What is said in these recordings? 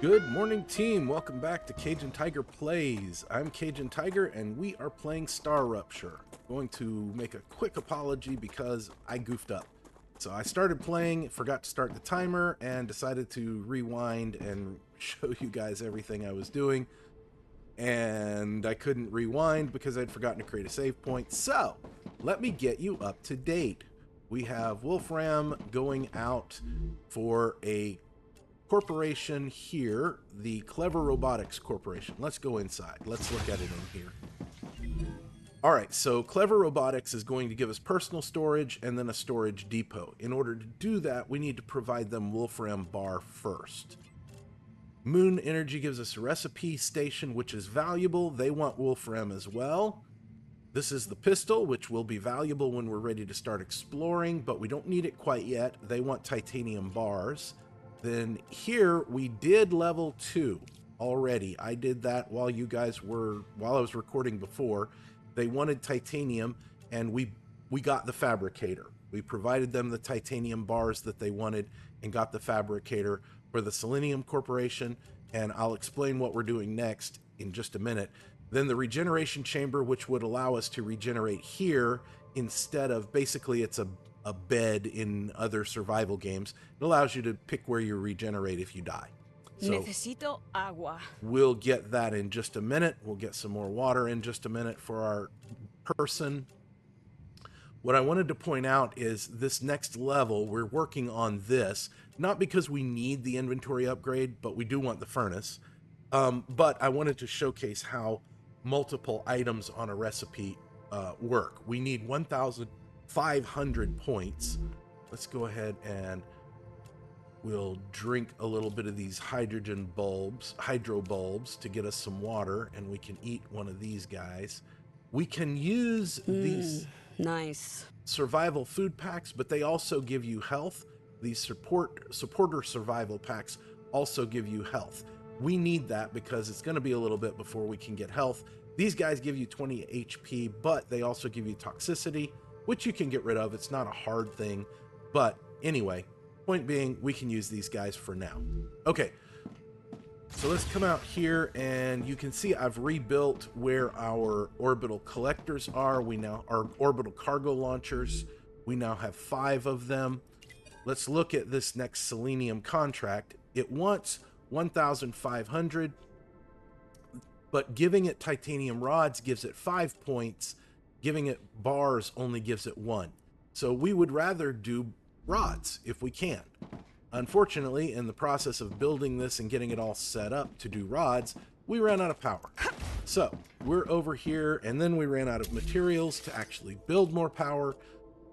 Good morning, team. Welcome back to Cajun Tiger Plays. I'm Cajun Tiger, and we are playing StarRupture. Going to make a quick apology because I goofed up. So I started playing, forgot to start the timer, and decided to rewind and show you guys everything I was doing. And I couldn't rewind because I'd forgotten to create a save point. So let me get you up to date. We have Wolfram going out for a corporation here, the Clever Robotics Corporation. Let's go inside. Let's look at it in here. All right, so Clever Robotics is going to give us personal storage and then a storage depot. In order to do that, we need to provide them Wolfram bar first. Moon Energy gives us a recipe station, which is valuable. They want Wolfram as well. This is the pistol, which will be valuable when we're ready to start exploring, but we don't need it quite yet. They want titanium bars. Then here we did level 2 already. I did that while I was recording before. They wanted titanium, and we got the fabricator. We provided them the titanium bars that they wanted and got the fabricator for the Selenium Corporation, and I'll explain what we're doing next in just a minute. Then the regeneration chamber, which would allow us to regenerate here instead of, basically it's a bed in other survival games. It allows you to pick where you regenerate if you die. So Necesito agua. We'll get that in just a minute. We'll get some more water in just a minute for our person. What I wanted to point out is this next level, we're working on this, not because we need the inventory upgrade, but we do want the furnace. But I wanted to showcase how multiple items on a recipe work. We need 1,500 points. Let's go ahead and we'll drink a little bit of these hydro bulbs to get us some water, and we can eat one of these guys. We can use these Nice survival food packs, but they also give you health. These supporter survival packs also give you health. We need that because it's going to be a little bit before we can get health. These guys give you 20 HP, but they also give you toxicity, which you can get rid of. It's not a hard thing. But anyway, point being, we can use these guys for now. Okay, so let's come out here, and you can see I've rebuilt where our orbital collectors are. Our orbital cargo launchers, we now have 5 of them. Let's look at this next Selenium contract. It wants 1,500, but giving it titanium rods gives it 5 points. Giving it bars only gives it 1. So we would rather do rods if we can. Unfortunately, in the process of building this and getting it all set up to do rods, we ran out of power. So we're over here, and then we ran out of materials to actually build more power.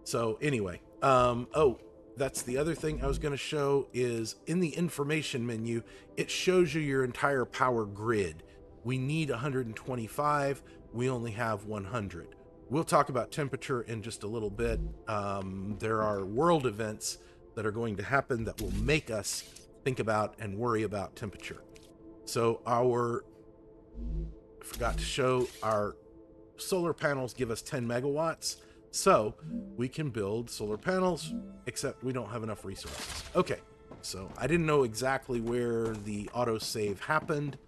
So anyway, oh, that's the other thing I was going to show is in the information menu, it shows you your entire power grid. We need 125. We only have 100. We'll talk about temperature in just a little bit. There are world events that are going to happen that will make us think about and worry about temperature. So I forgot to show our solar panels give us 10 megawatts. So we can build solar panels, except we don't have enough resources. Okay, so I didn't know exactly where the autosave happened.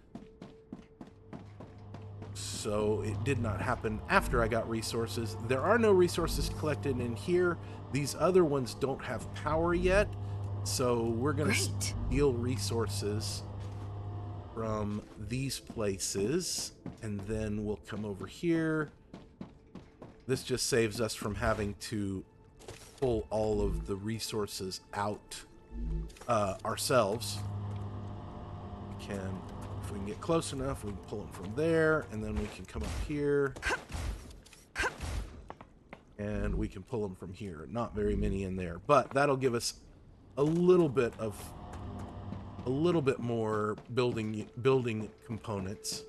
So it did not happen after I got resources. There are no resources collected in here. These other ones don't have power yet. So we're going to steal resources from these places. And then we'll come over here. This just saves us from having to pull all of the resources out ourselves. We can... If we can get close enough, we can pull them from there, and then we can come up here, and we can pull them from here. Not very many in there, but that'll give us a little bit more building components.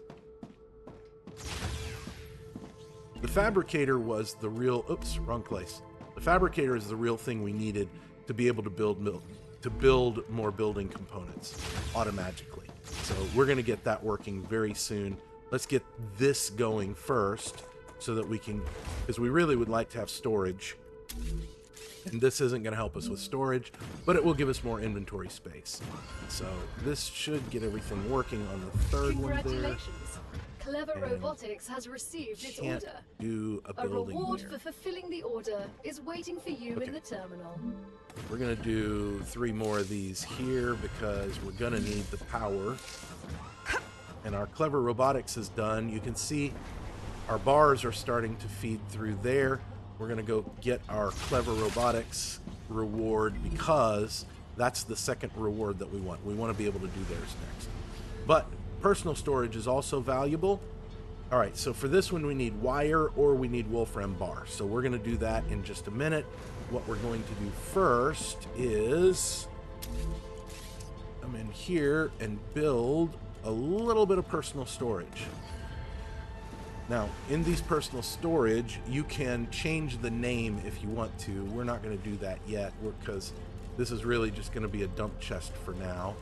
The fabricator was the real, oops, wrong place. The fabricator is the real thing we needed to be able to build more building components automatically. So we're going to get that working very soon. Let's get this going first so that we can, because we really would like to have storage And this isn't going to help us with storage, but it will give us more inventory space. So this should get everything working on the third one there. Congratulations. Clever And Robotics has received its Can't order. do a A building reward there. for fulfilling the order is waiting for you Okay. in the terminal. We're going to do 3 more of these here because we're going to need the power. And our Clever Robotics is done. You can see our bars are starting to feed through there. We're going to go get our Clever Robotics reward because that's the second reward that we want. We want to be able to do theirs next. But personal storage is also valuable. All right, so for this one, we need wire or we need Wolfram bar. So we're going to do that in just a minute. What we're going to do first is come in here and build a little bit of personal storage. Now, in these personal storage, you can change the name if you want to. We're not going to do that yet because this is really just going to be a dump chest for now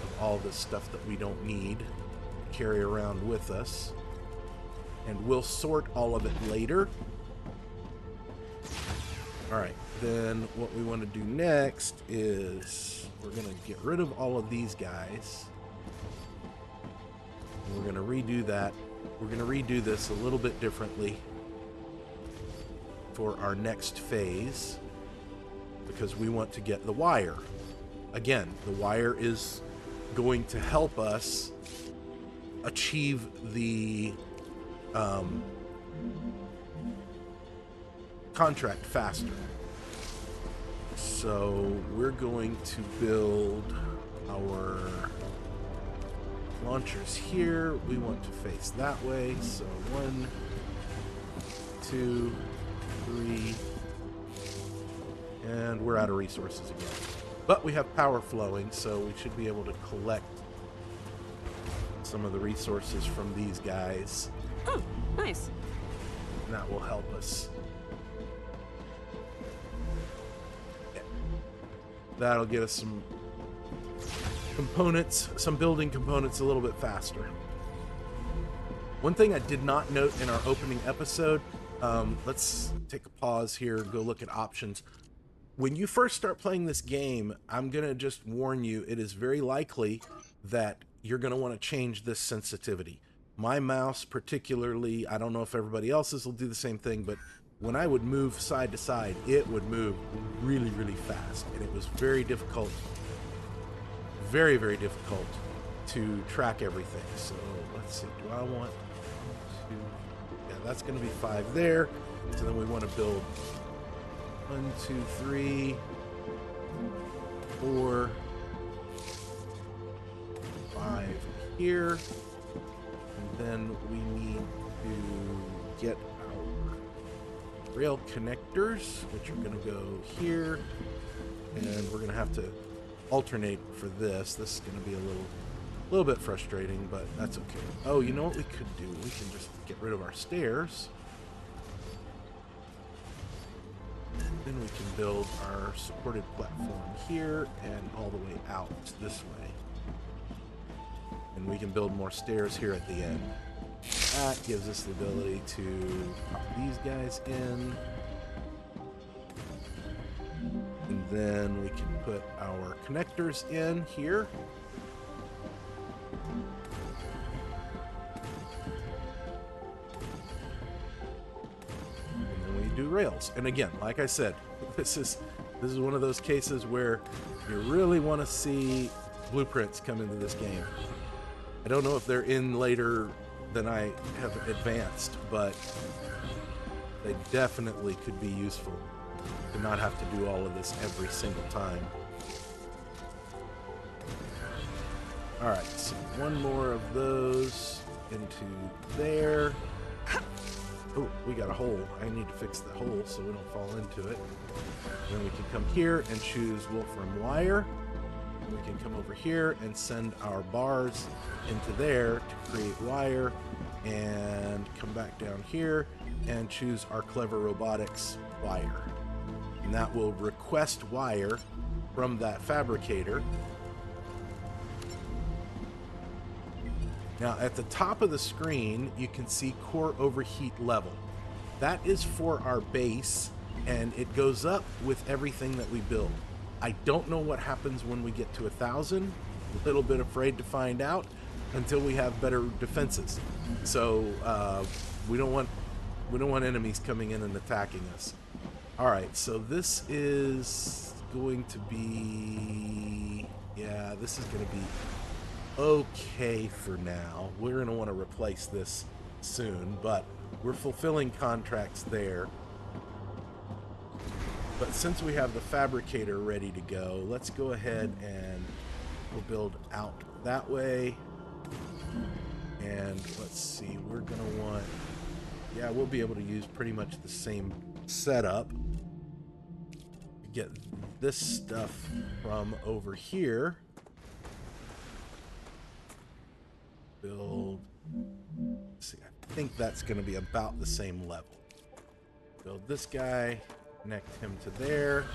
of all this stuff that we don't need to carry around with us. And we'll sort all of it later. All right, then what we want to do next is we're going to get rid of all of these guys. And we're going to redo that. We're going to redo this a little bit differently for our next phase because we want to get the wire. Again, the wire is going to help us achieve the contract faster. So we're going to build our launchers here. We want to face that way. So 1, 2, 3, and we're out of resources again. But we have power flowing, so we should be able to collect some of the resources from these guys. Oh, nice. And that will help us. Yeah. That'll get us some components, some building components a little bit faster. One thing I did not note in our opening episode, let's take a pause here and go look at options. When you first start playing this game, I'm going to just warn you, it is very likely that you're going to want to change this sensitivity. My mouse particularly, I don't know if everybody else's will do the same thing, but when I would move side to side, it would move really, really fast. And it was very difficult, very, very difficult to track everything. So let's see, do I want to, yeah, that's going to be 5 there. So then we want to build 1, 2, 3, 4, 5 here. And then we need to get our rail connectors, which are going to go here. And we're going to have to alternate for this. This is going to be a little bit frustrating, but that's okay. Oh, you know what we could do? We can just get rid of our stairs. Then we can build our supported platform here and all the way out this way. And we can build more stairs here at the end. That gives us the ability to pop these guys in. And then we can put our connectors in here. And then we do rails. And again, like I said, this is one of those cases where you really want to see blueprints come into this game. I don't know if they're in later than I have advanced, but they definitely could be useful to not have to do all of this every single time. Alright, so 1 more of those into there. Oh, we got a hole. I need to fix the hole so we don't fall into it. And then we can come here and choose Wolfram wire. We can come over here and send our bars into there to create wire, and come back down here and choose our Clever Robotics wire. And that will request wire from that fabricator. Now at the top of the screen, you can see core overheat level. That is for our base, and it goes up with everything that we build. I don't know what happens when we get to 1,000. A little bit afraid to find out until we have better defenses. So we don't want enemies coming in and attacking us. All right, so this is going to be, yeah, this is going to be okay for now. We're going to want to replace this soon, but we're fulfilling contracts there. But since we have the fabricator ready to go, let's go ahead and we'll build out that way. And let's see, we're going to want, yeah, we'll be able to use pretty much the same setup. Get this stuff from over here. Build, let's see, I think that's going to be about the same level. Build this guy. Connect him to there.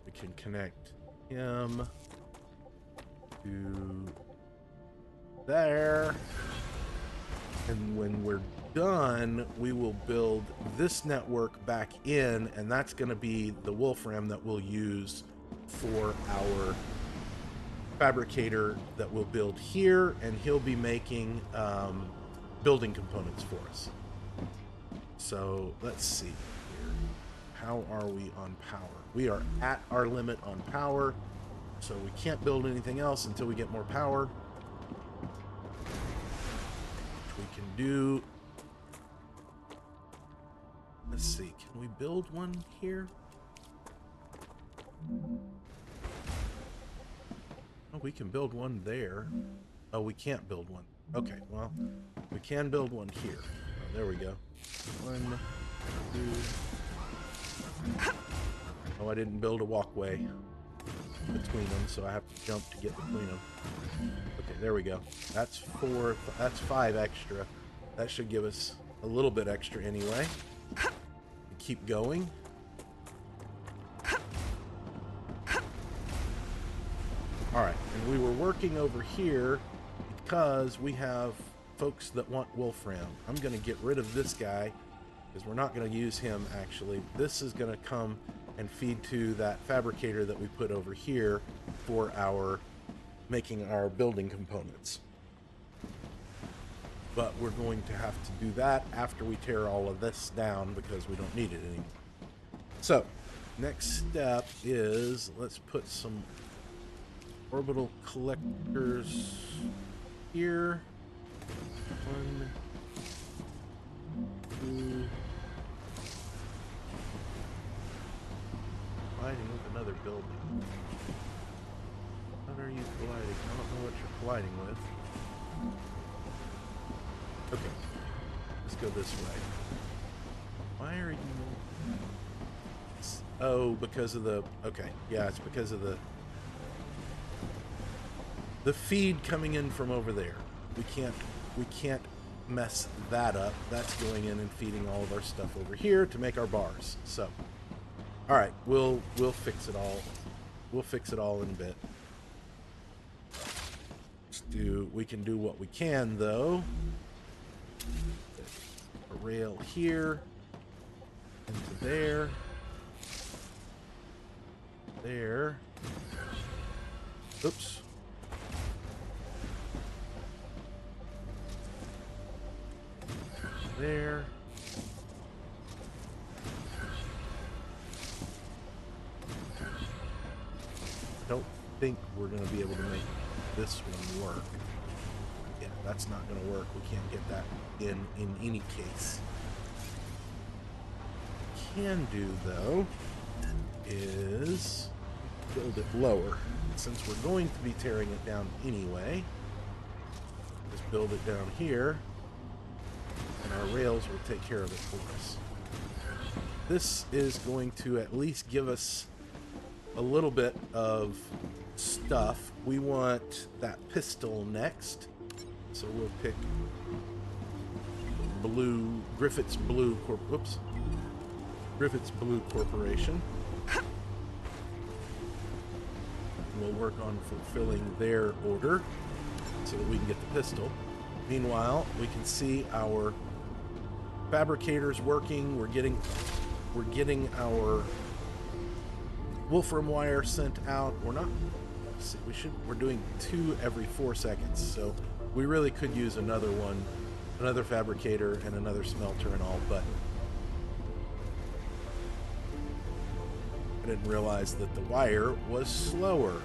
We can connect him to there. And when we're done, we will build this network back in, and that's going to be the wolfram that we'll use for our fabricator that we'll build here, and he'll be making building components for us. So let's see here. How are we on power? We are at our limit on power, so we can't build anything else until we get more power. Which we can do. Let's see. Can we build one here? Oh, we can build one there. Oh, we can't build one. Okay, well, we can build one here. Oh, there we go. 1, 2. Oh, I didn't build a walkway between them, so I have to jump to get between them. Okay, there we go. That's 4. That's 5 extra. That should give us a little bit extra anyway. Keep going. All right, and we were working over here because we have folks that want wolfram. I'm going to get rid of this guy because we're not going to use him actually. This is going to come and feed to that fabricator that we put over here for our making our building components. But we're going to have to do that after we tear all of this down because we don't need it anymore. So, next step is let's put some orbital collectors here. 1, 2. Colliding with another building. What are you colliding? I don't know what you're colliding with. Okay. Let's go this way. Why are you... Oh, because of the... Okay. Yeah, it's because of the feed coming in from over there. We can't mess that up. That's going in and feeding all of our stuff over here to make our bars. So, all right, we'll fix it all. We'll fix it all in a bit. We can do what we can though. A rail here into there. There. Oops. There. I don't think we're going to be able to make this one work. Yeah, that's not going to work. We can't get that in any case. What we can do, though, is build it lower. Since we're going to be tearing it down anyway, just build it down here. And our rails will take care of it for us. This is going to at least give us a little bit of stuff. We want that pistol next. So we'll pick Griffith's Blue Corporation. We'll work on fulfilling their order so that we can get the pistol. Meanwhile, we can see our fabricators working. We're getting our wolfram wire sent out. We're not. Let's see, we're doing 2 every 4 seconds, so we really could use another one, another fabricator and another smelter and all, but I didn't realize that the wire was slower.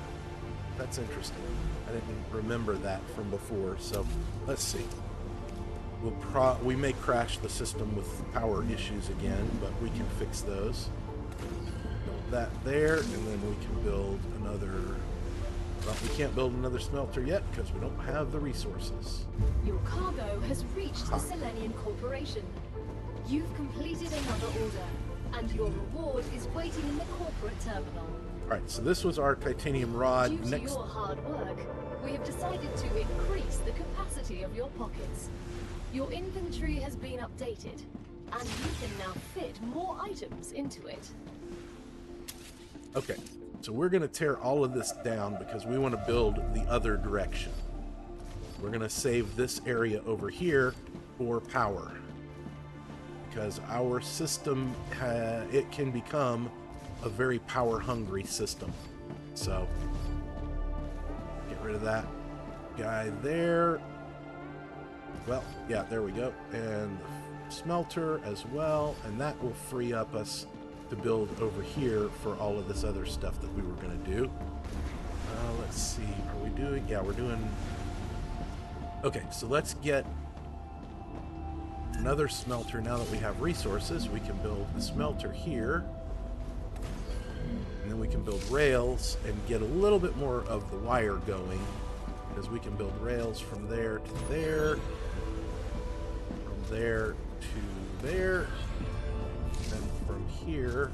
That's interesting. I didn't remember that from before, so let's see. We may crash the system with power issues again, but we can fix those. Build that there, and then we can build another. Well, we can't build another smelter yet because we don't have the resources. Your cargo has reached the Selenian Corporation. You've completed another order, and your reward is waiting in the corporate terminal. Alright, so this was our titanium rod. Due to your hard work, we have decided to increase the capacity of your pockets. Your inventory has been updated, and you can now fit more items into it. Okay, so we're going to tear all of this down because we want to build the other direction. We're going to save this area over here for power, because our system, it can become a very power-hungry system. So, get rid of that guy there. Well, yeah, there we go. And the smelter as well, and that will free up us to build over here for all of this other stuff that we were going to do. Let's see, are we doing? Yeah, we're doing. Okay, so let's get another smelter. Now that we have resources, we can build a smelter here, and then we can build rails and get a little bit more of the wire going, because we can build rails from there to there, from there to there, and from here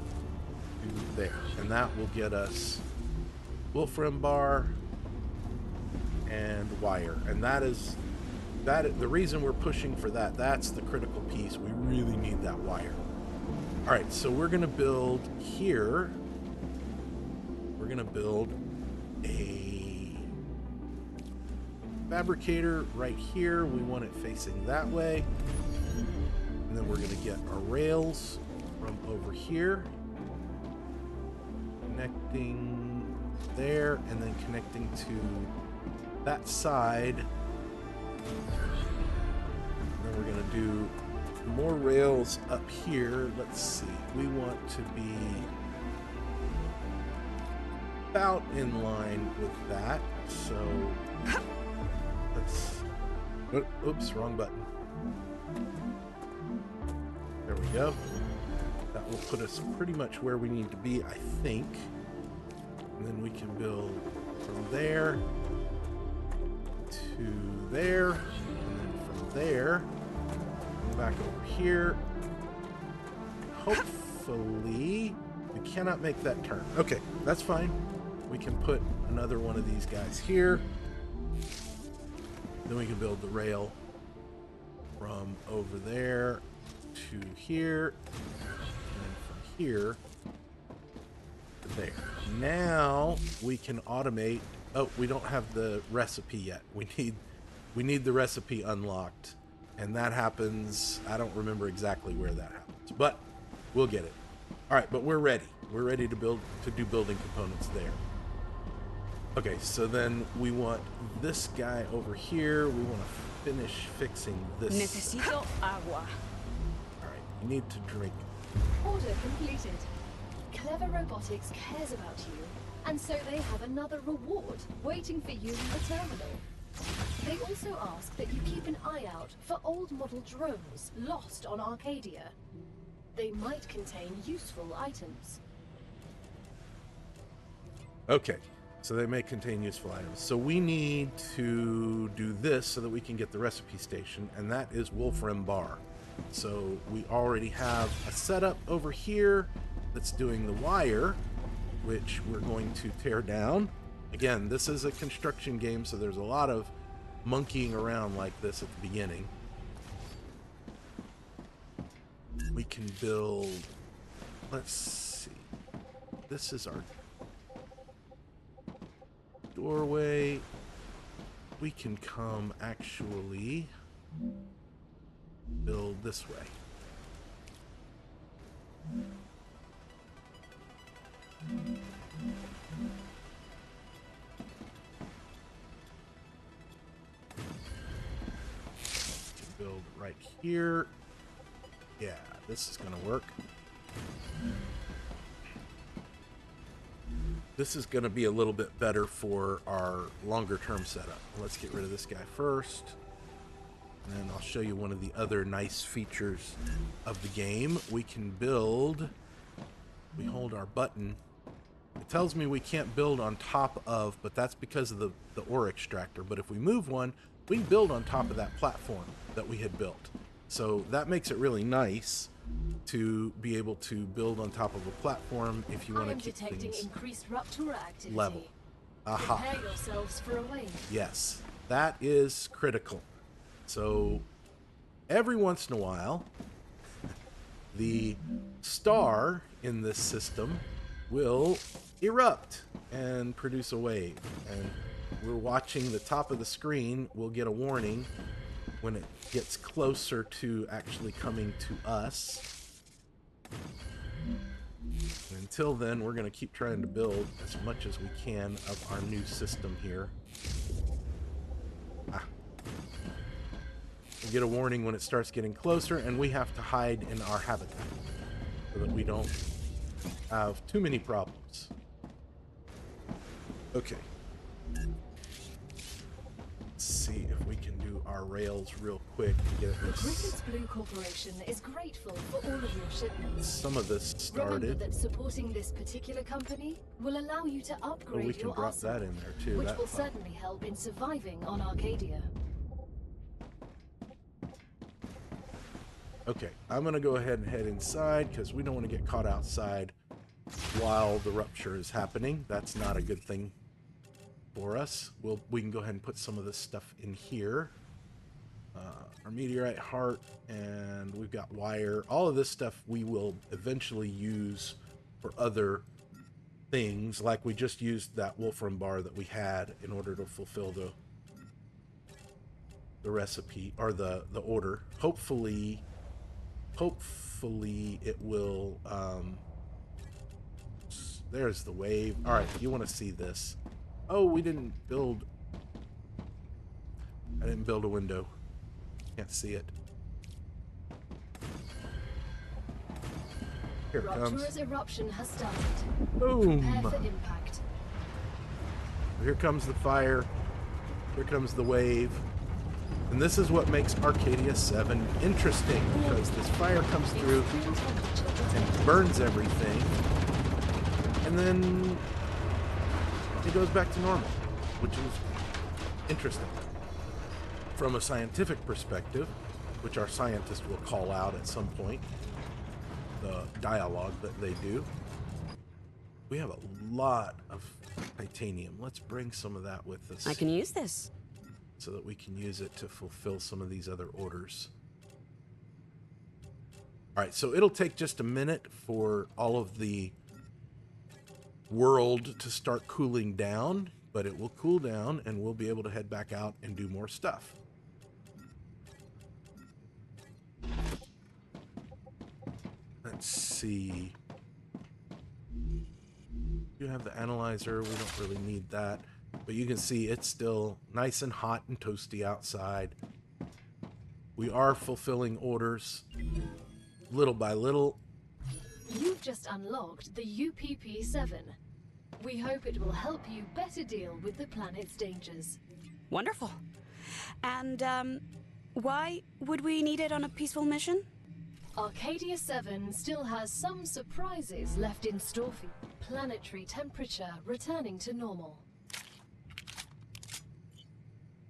to there, and that will get us wolfram bar and wire. And that is the reason we're pushing for that. That's the critical piece. We really need that wire. All right, so we're going to build here. We're going to build a fabricator right here. We want it facing that way. And then we're going to get our rails from over here, connecting there, and then connecting to that side. And then we're going to do more rails up here. Let's see. We want to be about in line with that. So let's. Oops, wrong button. There we go. That will put us pretty much where we need to be, I think. And then we can build from there to there, and then from there back over here. Hopefully we cannot make that turn. Okay, that's fine. We can put another one of these guys here. Then we can build the rail from over there to here, and then from here to there. Now we can automate. Oh, we don't have the recipe yet. We need the recipe unlocked, and that happens. I don't remember exactly where that happens, but we'll get it. All right, but we're ready. We're ready to do building components there. Okay, so then we want this guy over here. We want to finish fixing this. Necesito agua. All right, you need to drink. Order completed. Clever Robotics cares about you, and so they have another reward waiting for you in the terminal. They also ask that you keep an eye out for old model drones lost on Arcadia. They might contain useful items. Okay, so they may contain useful items. So we need to do this so that we can get the recipe station, and that is Wolfram Bar. So we already have a setup over here that's doing the wire, which we're going to tear down. Again, this is a construction game, so there's a lot of monkeying around like this at the beginning. We can build, let's see, this is our doorway. We can come actually build this way. Build right here. Yeah, this is going to work. This is going to be a little bit better for our longer term setup. Let's get rid of this guy first. And then I'll show you one of the other nice features of the game. We can build, we hold our button. It tells me we can't build on top of, but that's because of the ore extractor. But if we move one, we can build on top of that platform that we had built. So that makes it really nice to be able to build on top of a platform if you want to keep things increased rupture activity. level. Aha. Prepare yourselves for a wave. Yes, that is critical. So every once in a while, the star in this system will erupt and produce a wave. And we're watching the top of the screen. We'll get a warning when it gets closer to actually coming to us. And until then, we're going to keep trying to build as much as we can of our new system here. We'll get a warning when it starts getting closer, and we have to hide in our habitat so that we don't have too many problems. Okay. Let's see if we can do our rails real quick to get this. Britain's Blue Corporation is grateful for all of your shipments. Some of this started. Remember that supporting this particular company will allow you to upgrade we can your drop arsenal, that in there too. which will certainly help in surviving on Arcadia. Okay, I'm going to go ahead and head inside because we don't want to get caught outside while the rupture is happening. That's not a good thing for us. We can go ahead and put some of this stuff in here. Our meteorite heart, and we've got wire. All of this stuff we will eventually use for other things, like we just used that wolfram bar that we had in order to fulfill the recipe or the order. Hopefully it will there's the wave. All right, you want to see this. Oh, we didn't build, I didn't build a window. Can't see it. Here it comes. Rupture's eruption has started. Boom. Prepare for impact. Here comes the fire. Here comes the wave. And this is what makes Arcadia 7 interesting, because this fire comes through and burns everything, and then it goes back to normal, which is interesting. From a scientific perspective, which our scientists will call out at some point, the dialogue that they do, we have a lot of titanium. Let's bring some of that with us. I can use this. So that we can use it to fulfill some of these other orders. All right, so it'll take just a minute for all of the world to start cooling down, but it will cool down and we'll be able to head back out and do more stuff. Let's see. You have the analyzer. We don't really need that. But you can see it's still nice and hot and toasty outside. We are fulfilling orders little by little. You've just unlocked the UPP-7. We hope it will help you better deal with the planet's dangers. Wonderful. And, why would we need it on a peaceful mission? Arcadia 7 still has some surprises left in store for you. Planetary temperature returning to normal.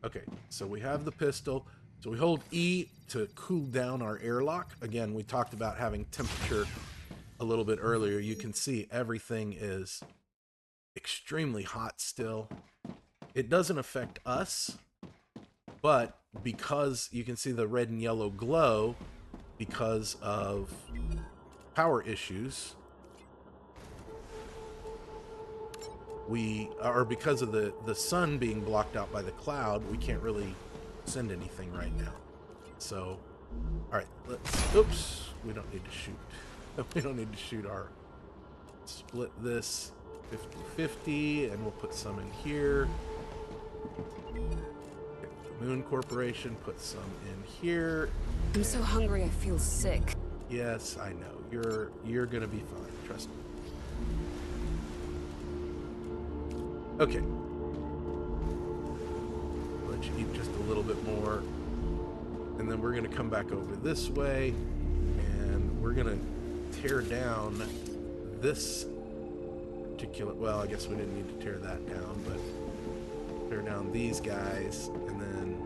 Okay, so we have the pistol. So we hold E to cool down our airlock. Again, we talked about having temperature a little bit earlier. You can see everything is extremely hot still. It doesn't affect us, but because you can see the red and yellow glow because of power issues, because of the sun being blocked out by the cloud, we can't really send anything right now. So, all right, oops, we don't need to shoot. We don't need to shoot our... Split this 50-50, and we'll put some in here. The Moon Corporation, put some in here. I'm so hungry I feel sick. Yes, I know. You're gonna be fine. Trust me. Okay. Let you eat just a little bit more. And then we're gonna come back over this way, and we're gonna tear down this particular... Well, I guess we didn't need to tear that down, but tear down these guys, and then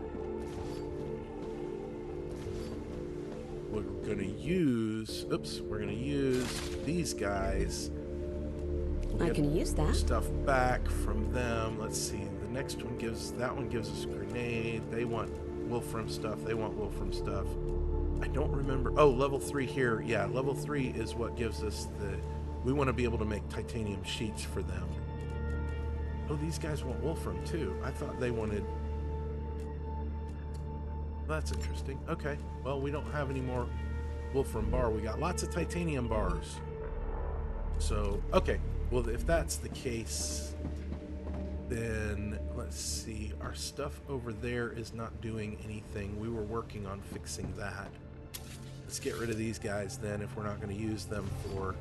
we're gonna use... Oops, we're gonna use these guys. We'll I can use that. Stuff back from them. Let's see. The next one gives... That one gives us a grenade. They want Wolfram stuff. They want Wolfram stuff. I don't remember. Oh, level 3 here. Yeah, level 3 is what gives us the... We want to be able to make titanium sheets for them. Oh, these guys want Wolfram too. I thought they wanted... That's interesting. Okay. Well, we don't have any more Wolfram bar. We got lots of titanium bars. So, okay. Well, if that's the case, then let's see. Our stuff over there is not doing anything. We were working on fixing that. Let's get rid of these guys then if we're not going to use them for...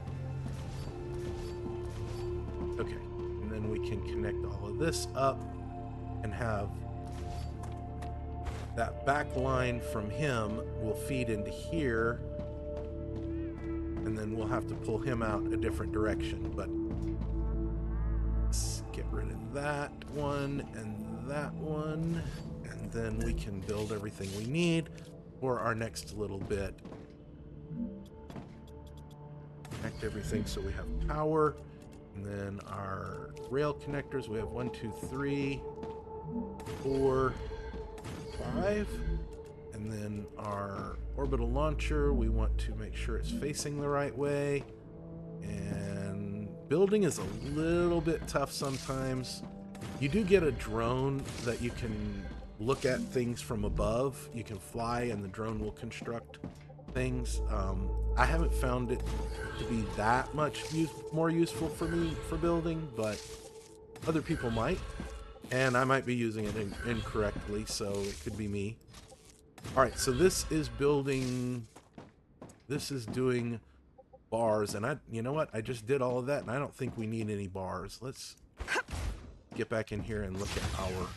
Okay, and then we can connect all of this up and have that back line from him will feed into here, and then we'll have to pull him out a different direction. But let's get rid of that one and that one, and then we can build everything we need for our next little bit. Connect everything so we have power. And then our rail connectors, we have 1, 2, 3, 4, 5. And then our orbital launcher, we want to make sure it's facing the right way. And building is a little bit tough sometimes. You do get a drone that you can look at things from above. You can fly and the drone will construct things. I haven't found it to be that much more useful for me for building, but other people might, and I might be using it incorrectly, so it could be me. All right, so this is building, this is doing bars, and you know what? I just did all of that, and I don't think we need any bars. Let's get back in here and look at our...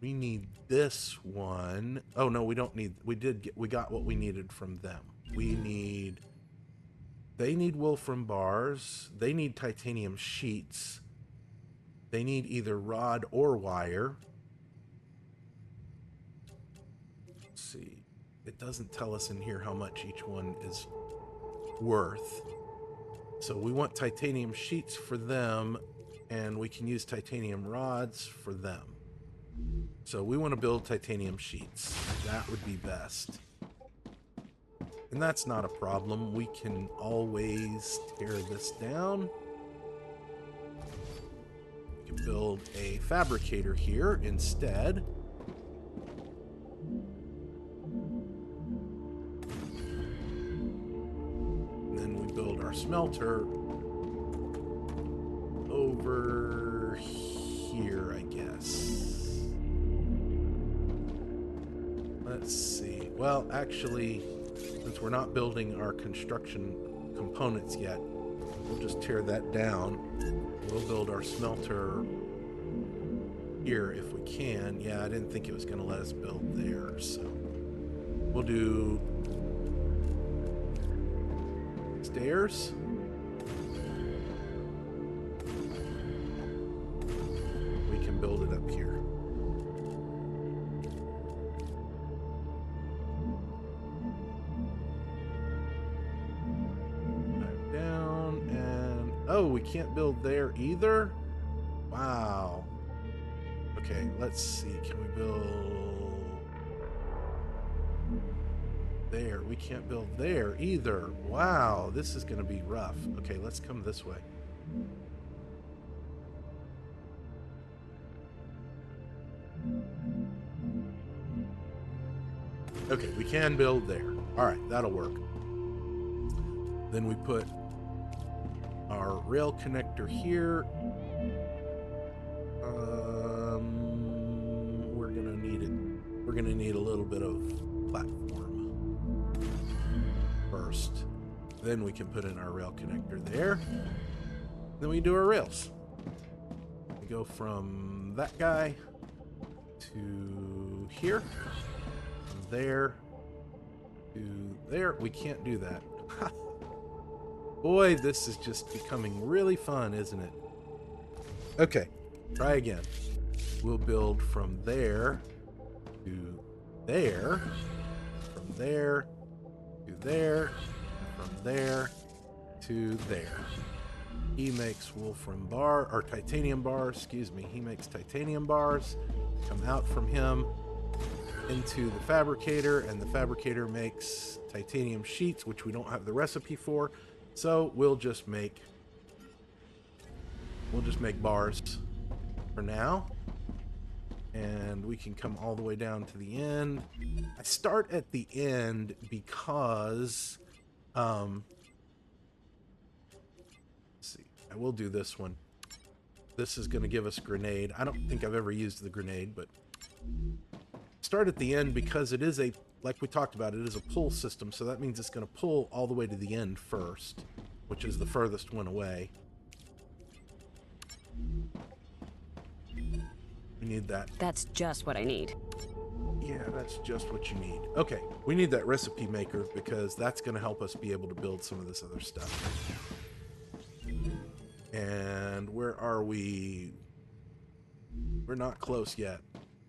We need this one. Oh no, we don't need... We got what we needed from them. They need Wolfram bars. They need titanium sheets. They need either rod or wire. Let's see. It doesn't tell us in here how much each one is worth. So we want titanium sheets for them, and we can use titanium rods for them. So we want to build titanium sheets. That would be best. And that's not a problem. We can always tear this down. We can build a fabricator here instead. And then we build our smelter over here, I guess. Let's see. Well, actually, since we're not building our construction components yet, we'll just tear that down. We'll build our smelter here if we can. Yeah, I didn't think it was going to let us build there, so we'll do stairs. We can build it up here. Oh, we can't build there either? Wow. Okay, let's see. Can we build there? We can't build there either. Wow, this is going to be rough. Okay, let's come this way. Okay, we can build there. All right, that'll work. Then we put our rail connector here. We're gonna need it. We're gonna need a little bit of platform first. Then we can put in our rail connector there. Then we do our rails. We go from that guy to here, from there to there. We can't do that. Boy, this is just becoming really fun, isn't it? Okay, try again. We'll build from there to there, from there to there, from there to there. He makes wolfram bar, or titanium bars, excuse me. He makes titanium bars, come out from him into the fabricator, and the fabricator makes titanium sheets, which we don't have the recipe for. So we'll just make bars for now. And we can come all the way down to the end. I start at the end because let's see. I will do this one. This is going to give us grenade. I don't think I've ever used the grenade, but start at the end because it is a, like we talked about, it is a pull system, so that means it's going to pull all the way to the end first, which is the furthest one away. We need that. That's just what I need. Yeah, that's just what you need. Okay, we need that recipe maker because that's going to help us be able to build some of this other stuff. And where are we? We're not close yet.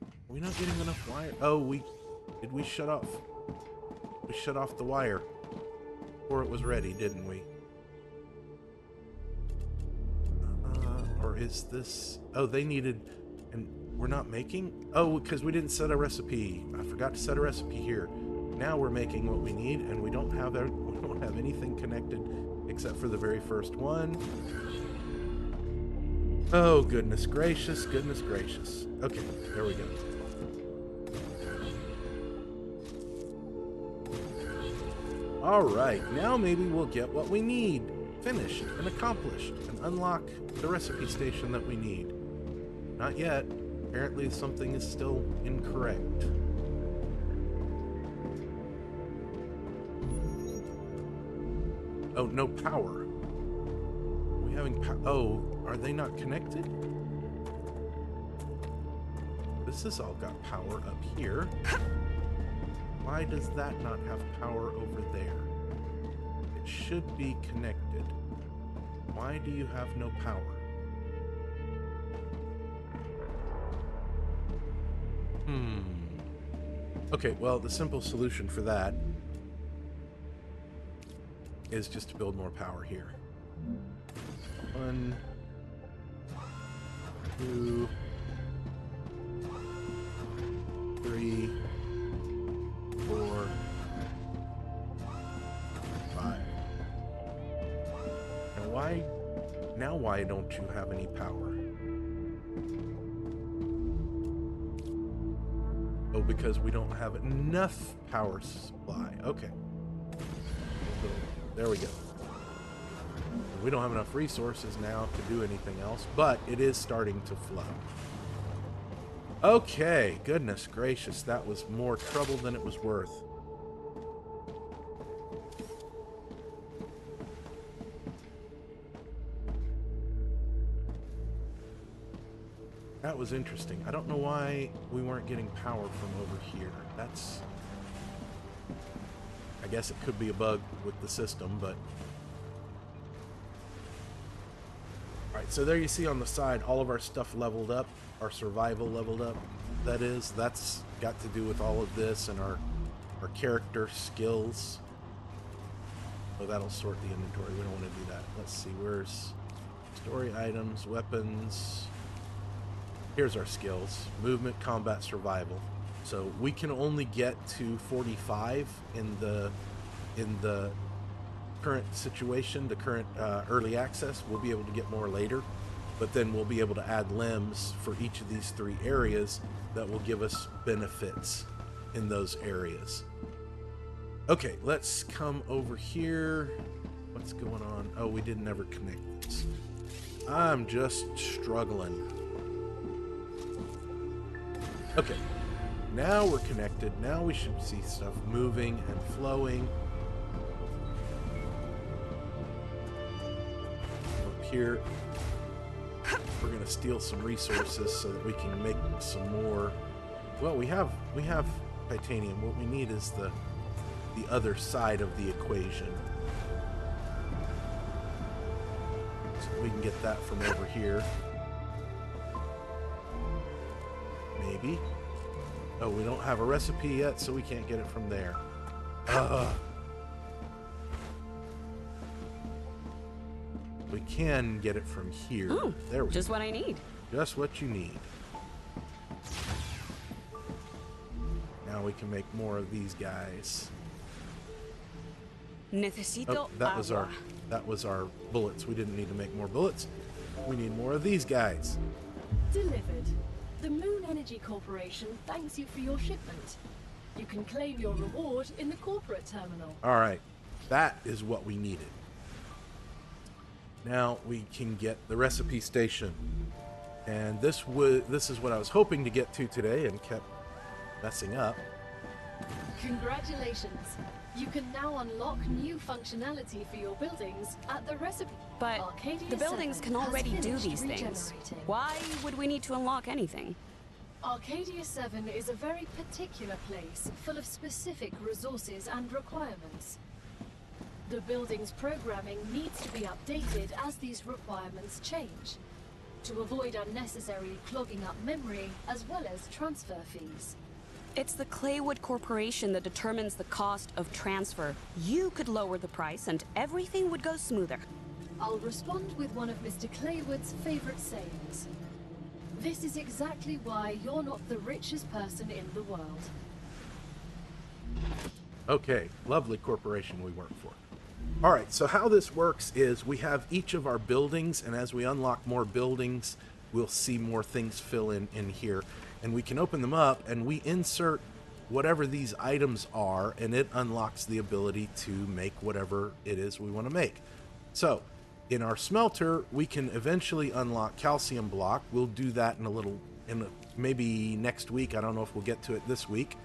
Are we not getting enough wire? Oh, did we shut off? We shut off the wire before it was ready, didn't we? Or is this? Oh, they needed, and we're not making? Oh, because we didn't set a recipe. I forgot to set a recipe here. Now we're making what we need, and we don't have anything connected except for the very first one. Oh, goodness gracious, goodness gracious. Okay, there we go. All right, now maybe we'll get what we need finished and accomplished and unlock the recipe station that we need. Not yet. Apparently something is still incorrect. Oh, no power. Are we having oh, are they not connected? This has all got power up here. Why does that not have power over there? It should be connected. Why do you have no power? Okay, well, the simple solution for that is just to build more power here. 1, 2, 3, 4, 5. Now why don't you have any power? Oh, because we don't have enough power supply. Okay. So, there we go. We don't have enough resources now to do anything else, but it is starting to flow. Okay, goodness gracious, that was more trouble than it was worth. That was interesting. I don't know why we weren't getting power from over here. That's... I guess it could be a bug with the system, but... Alright, so there you see on the side, all of our stuff leveled up. Our survival leveled up. That is, that's got to do with all of this and our character skills. Oh, that'll sort the inventory. We don't want to do that. Let's see, where's... Story items, weapons... Here's our skills. Movement, combat, survival. So we can only get to 45 in the current situation, the current early access. We'll be able to get more later, but then we'll be able to add limbs for each of these 3 areas that will give us benefits in those areas. Okay, let's come over here. What's going on? Oh, we didn't ever connect this. I'm just struggling. Okay, now we're connected. Now we should see stuff moving and flowing. Up here, we're gonna steal some resources so that we can make some more. Well, we have titanium. What we need is the other side of the equation. So we can get that from over here. Maybe. Oh, we don't have a recipe yet, so we can't get it from there. We can get it from here. There we go. Just what I need. Just what you need. Now we can make more of these guys. Necesito Oh, that was our bullets. We didn't need to make more bullets. We need more of these guys. Delivered. The Moon Energy Corporation thanks you for your shipment. You can claim your reward in the corporate terminal. All right, that is what we needed. Now we can get the recipe station, and this is what I was hoping to get to today and kept messing up. Congratulations. You can now unlock new functionality for your buildings at the recipe. But Arcadia the buildings 7 can has already do finished these things. regenerating. Why would we need to unlock anything? Arcadia 7 is a very particular place, full of specific resources and requirements. The building's programming needs to be updated as these requirements change, to avoid unnecessarily clogging up memory as well as transfer fees. It's the Claywood Corporation that determines the cost of transfer. You could lower the price and everything would go smoother. I'll respond with one of Mr. Claywood's favorite sayings. This is exactly why you're not the richest person in the world. Okay, lovely corporation we work for. All right, so how this works is we have each of our buildings, and as we unlock more buildings, we'll see more things fill in here. And we can open them up, and we insert whatever these items are, and it unlocks the ability to make whatever it is we want to make. So, in our smelter, we can eventually unlock calcium block. We'll do that maybe next week. I don't know if we'll get to it this week.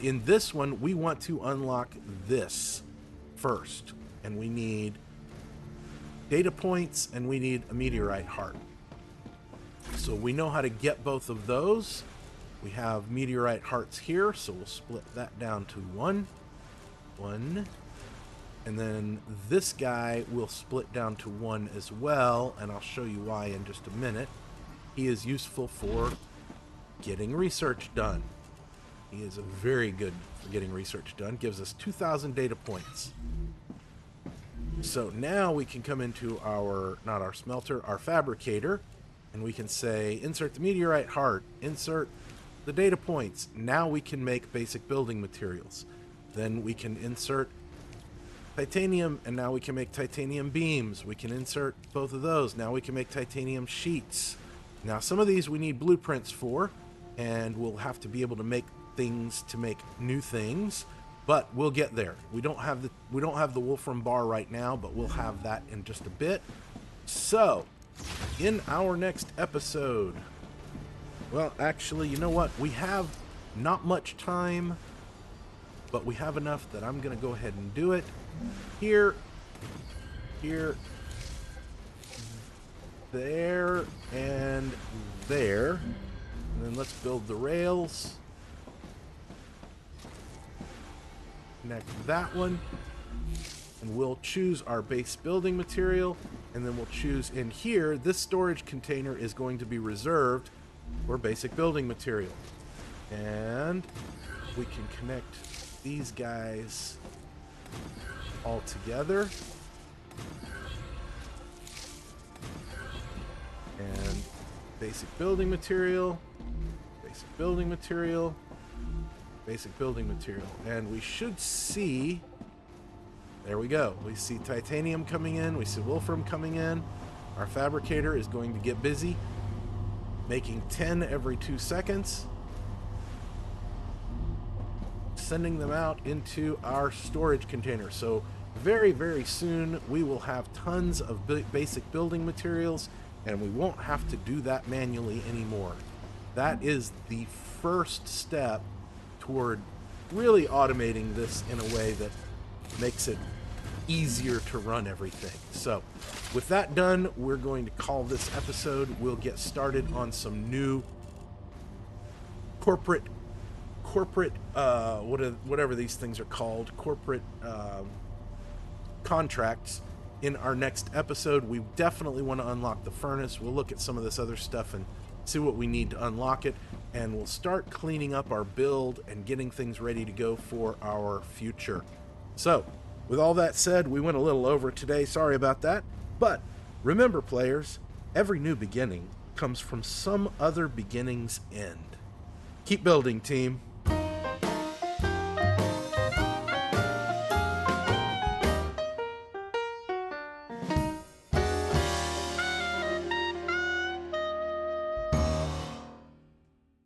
In this one, we want to unlock this first, and we need data points, and we need a meteorite heart. So we know how to get both of those. We have meteorite hearts here, so we'll split that down to one. And then this guy will split down to one as well, and I'll show you why in just a minute. He is useful for getting research done. He is very good for getting research done. Gives us 2,000 data points. So now we can come into not our smelter, our fabricator, and we can say, insert the meteorite heart, insert the data points. Now we can make basic building materials. Then we can insert titanium, and now we can make titanium beams. We can insert both of those. Now we can make titanium sheets. Now some of these we need blueprints for, and we'll have to be able to make things to make new things, but we'll get there. We don't have the Wolfram bar right now, but we'll have that in just a bit. So in our next episode, well, actually, you know what? We have not much time, but we have enough that I'm going to go ahead and do it. Here, there, and there. And then let's build the rails. Connect that one. And we'll choose our base building material, and then we'll choose in here, this storage container is going to be reserved for basic building material. And we can connect these guys all together. And basic building material, basic building material, basic building material. And we should see, there we go. We see titanium coming in. We see wolfram coming in. Our fabricator is going to get busy, making 10 every 2 seconds. sending them out into our storage container. So very, very soon we will have tons of basic building materials, and we won't have to do that manually anymore. That is the first step toward really automating this in a way that makes it easier to run everything. So with that done, we're going to call this episode. We'll get started on some new corporate whatever these things are called, corporate contracts in our next episode. We definitely want to unlock the furnace. We'll look at some of this other stuff and see what we need to unlock it, and we'll start cleaning up our build and getting things ready to go for our future. So with all that said, we went a little over today. Sorry about that. But remember, players, every new beginning comes from some other beginning's end. Keep building, team.